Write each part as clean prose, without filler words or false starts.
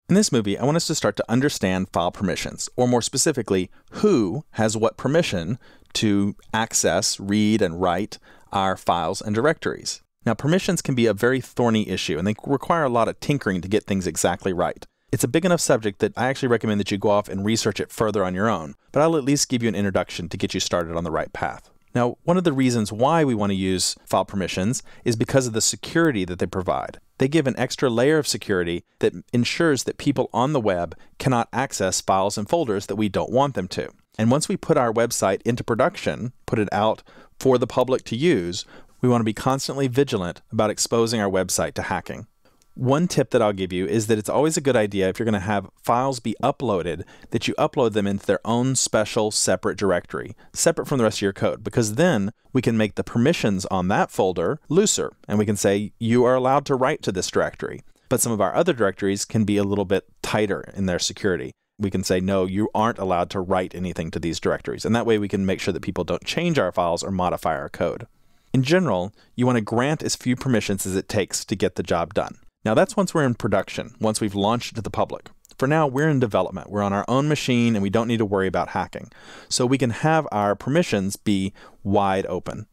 In this movie, I want us to start to understand file permissions, or more specifically, who has what permission to access, read, and write our files and directories. Now, permissions can be a very thorny issue, and they require a lot of tinkering to get things exactly right. It's a big enough subject that I actually recommend that you go off and research it further on your own, but I'll at least give you an introduction to get you started on the right path. Now, one of the reasons why we want to use file permissions is because of the security that they provide. They give an extra layer of security that ensures that people on the web cannot access files and folders that we don't want them to. And once we put our website into production, put it out for the public to use, we want to be constantly vigilant about exposing our website to hacking. One tip that I'll give you is that it's always a good idea, if you're going to have files be uploaded, that you upload them into their own special separate directory, separate from the rest of your code, because then we can make the permissions on that folder looser, and we can say you are allowed to write to this directory. But some of our other directories can be a little bit tighter in their security. We can say, no, you aren't allowed to write anything to these directories, and that way we can make sure that people don't change our files or modify our code. In general, you want to grant as few permissions as it takes to get the job done. Now that's once we're in production, once we've launched it to the public. For now, we're in development. We're on our own machine and we don't need to worry about hacking. So we can have our permissions be wide open.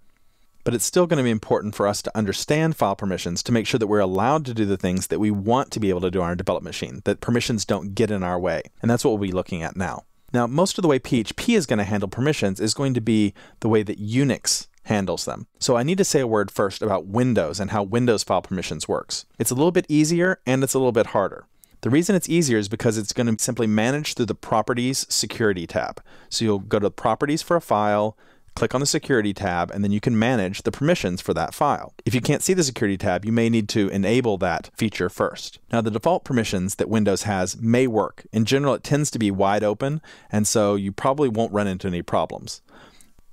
But it's still going to be important for us to understand file permissions to make sure that we're allowed to do the things that we want to be able to do on our development machine, that permissions don't get in our way. And that's what we'll be looking at now. Now, most of the way PHP is going to handle permissions is going to be the way that Unix handles them. So I need to say a word first about Windows and how Windows file permissions works. It's a little bit easier and it's a little bit harder. The reason it's easier is because it's going to simply manage through the Properties Security tab. So you'll go to Properties for a file, click on the Security tab, and then you can manage the permissions for that file. If you can't see the Security tab, you may need to enable that feature first. Now, the default permissions that Windows has may work. In general, it tends to be wide open, and so you probably won't run into any problems.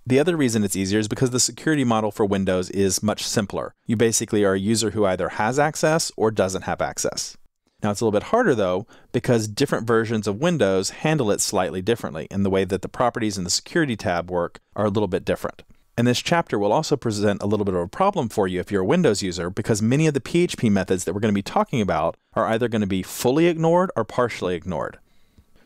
The other reason it's easier is because the security model for Windows is much simpler. You basically are a user who either has access or doesn't have access. Now it's a little bit harder though, because different versions of Windows handle it slightly differently, and the way that the properties and the security tab work are a little bit different. And this chapter will also present a little bit of a problem for you if you're a Windows user, because many of the PHP methods that we're going to be talking about are either going to be fully ignored or partially ignored.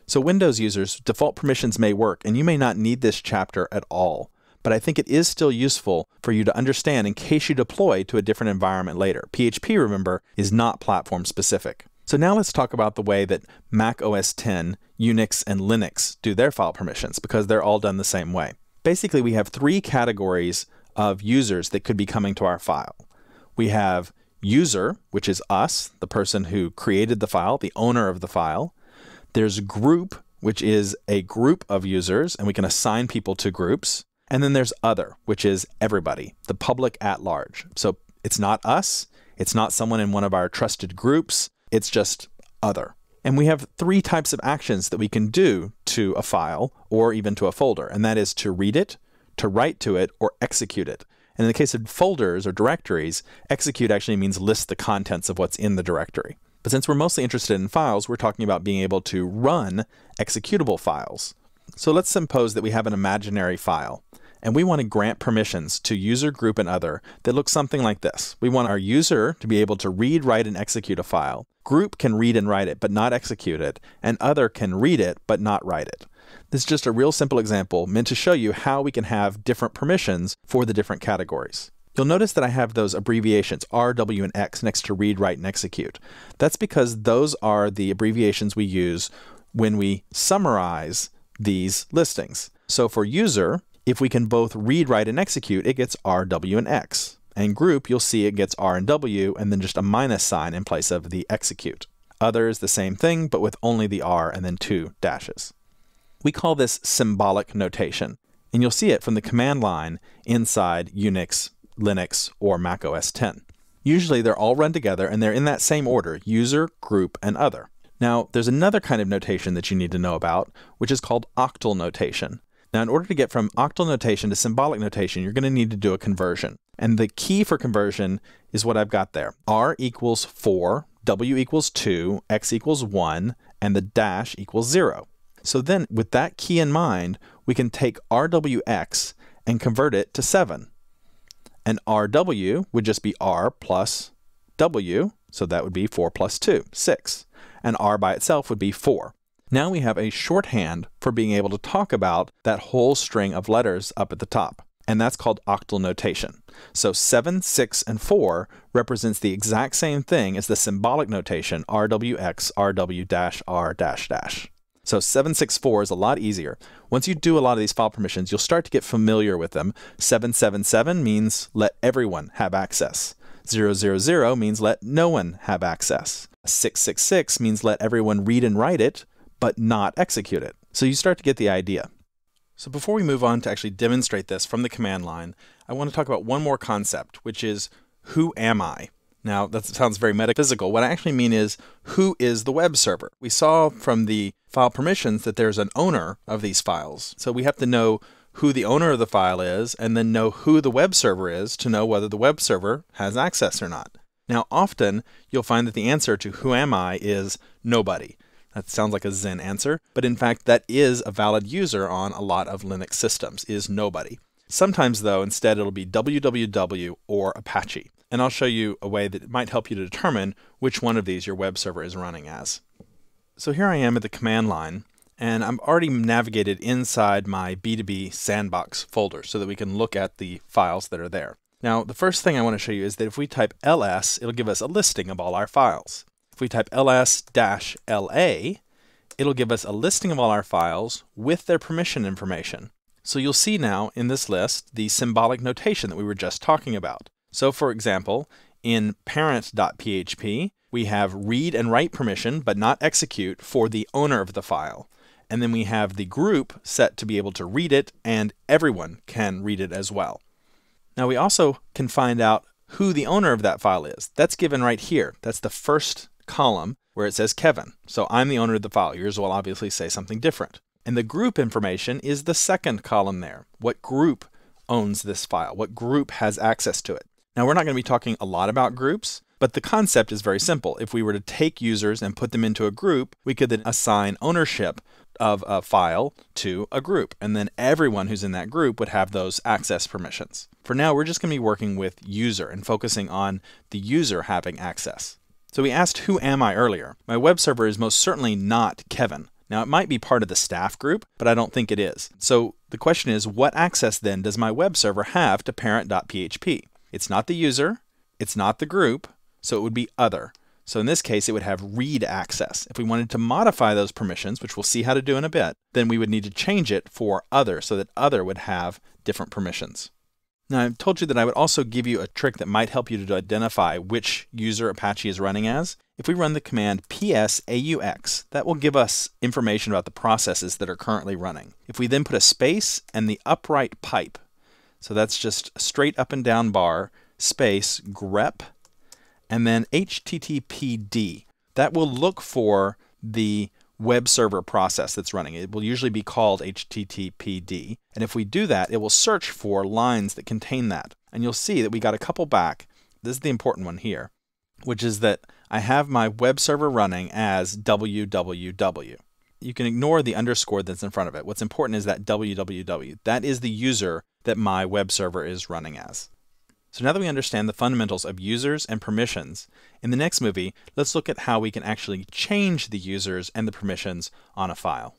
So Windows users, default permissions may work, and you may not need this chapter at all. But I think it is still useful for you to understand in case you deploy to a different environment later. PHP, remember, is not platform specific. So now let's talk about the way that Mac OS X, Unix, and Linux do their file permissions, because they're all done the same way. Basically, we have three categories of users that could be coming to our file. We have user, which is us, the person who created the file, the owner of the file. There's group, which is a group of users, and we can assign people to groups. And then there's other, which is everybody, the public at large. So it's not us, it's not someone in one of our trusted groups, it's just other. And we have three types of actions that we can do to a file or even to a folder, and that is to read it, to write to it, or execute it. And in the case of folders or directories, execute actually means list the contents of what's in the directory. But since we're mostly interested in files, we're talking about being able to run executable files. So let's suppose that we have an imaginary file, and we want to grant permissions to user, group, and other that look something like this. We want our user to be able to read, write, and execute a file. Group can read and write it, but not execute it, and other can read it, but not write it. This is just a real simple example meant to show you how we can have different permissions for the different categories. You'll notice that I have those abbreviations, R, W, and X, next to read, write, and execute. That's because those are the abbreviations we use when we summarize these listings. So for user, if we can both read, write, and execute, it gets R, W, and X. And group, you'll see it gets R and W, and then just a minus sign in place of the execute. Other is the same thing, but with only the R and then 2 dashes. We call this symbolic notation, and you'll see it from the command line inside Unix, Linux, or Mac OS X. Usually they're all run together, and they're in that same order, user, group, and other. Now, there's another kind of notation that you need to know about, which is called octal notation. Now, in order to get from octal notation to symbolic notation, you're going to need to do a conversion. And the key for conversion is what I've got there. R equals 4, W equals 2, X equals 1, and the dash equals 0. So then, with that key in mind, we can take RWX and convert it to 7. And RW would just be R plus W, so that would be 4 plus 2, 6. and R by itself would be 4. Now we have a shorthand for being able to talk about that whole string of letters up at the top, and that's called octal notation. So 7, 6, and 4 represents the exact same thing as the symbolic notation RWX, RW-R-. So 764 is a lot easier. Once you do a lot of these file permissions, you'll start to get familiar with them. 777 means let everyone have access. 000 means let no one have access. 666 means let everyone read and write it, but not execute it. So you start to get the idea. So before we move on to actually demonstrate this from the command line, I want to talk about one more concept, which is who am I? Now, that sounds very metaphysical. What I actually mean is, who is the web server? We saw from the file permissions that there's an owner of these files. So we have to know who the owner of the file is, and then know who the web server is to know whether the web server has access or not. Now, often you'll find that the answer to who am I is nobody. That sounds like a Zen answer, but in fact that is a valid user on a lot of Linux systems, is nobody. Sometimes though, instead it'll be www or Apache. And I'll show you a way that might help you to determine which one of these your web server is running as. So here I am at the command line, and I'm already navigated inside my B2B sandbox folder so that we can look at the files that are there. Now, the first thing I want to show you is that if we type ls, it'll give us a listing of all our files. If we type ls-la, it'll give us a listing of all our files with their permission information. So you'll see now in this list the symbolic notation that we were just talking about. So for example, in parent.php, we have read and write permission, but not execute for the owner of the file. And then we have the group set to be able to read it, and everyone can read it as well. Now we also can find out who the owner of that file is. That's given right here. That's the first column where it says Kevin. So I'm the owner of the file. Yours will obviously say something different. And the group information is the second column there. What group owns this file? What group has access to it? Now we're not going to be talking a lot about groups, but the concept is very simple. If we were to take users and put them into a group, we could then assign ownership of a file to a group, and then everyone who's in that group would have those access permissions. For now, we're just going to be working with user and focusing on the user having access. So we asked who am I earlier. My web server is most certainly not Kevin. Now it might be part of the staff group, but I don't think it is. So the question is, what access then does my web server have to parent.php? It's not the user, it's not the group, so it would be other. So in this case, it would have read access. If we wanted to modify those permissions, which we'll see how to do in a bit, then we would need to change it for other so that other would have different permissions. Now I've told you that I would also give you a trick that might help you to identify which user Apache is running as. If we run the command psaux, that will give us information about the processes that are currently running. If we then put a space and the upright pipe, so that's just a straight up and down bar, space, grep, and then httpd. That will look for the web server process that's running. It will usually be called httpd. And if we do that, it will search for lines that contain that. And you'll see that we got a couple back. This is the important one here, which is that I have my web server running as www. You can ignore the underscore that's in front of it. What's important is that www. That is the user that my web server is running as. So now that we understand the fundamentals of users and permissions, in the next movie, let's look at how we can actually change the users and the permissions on a file.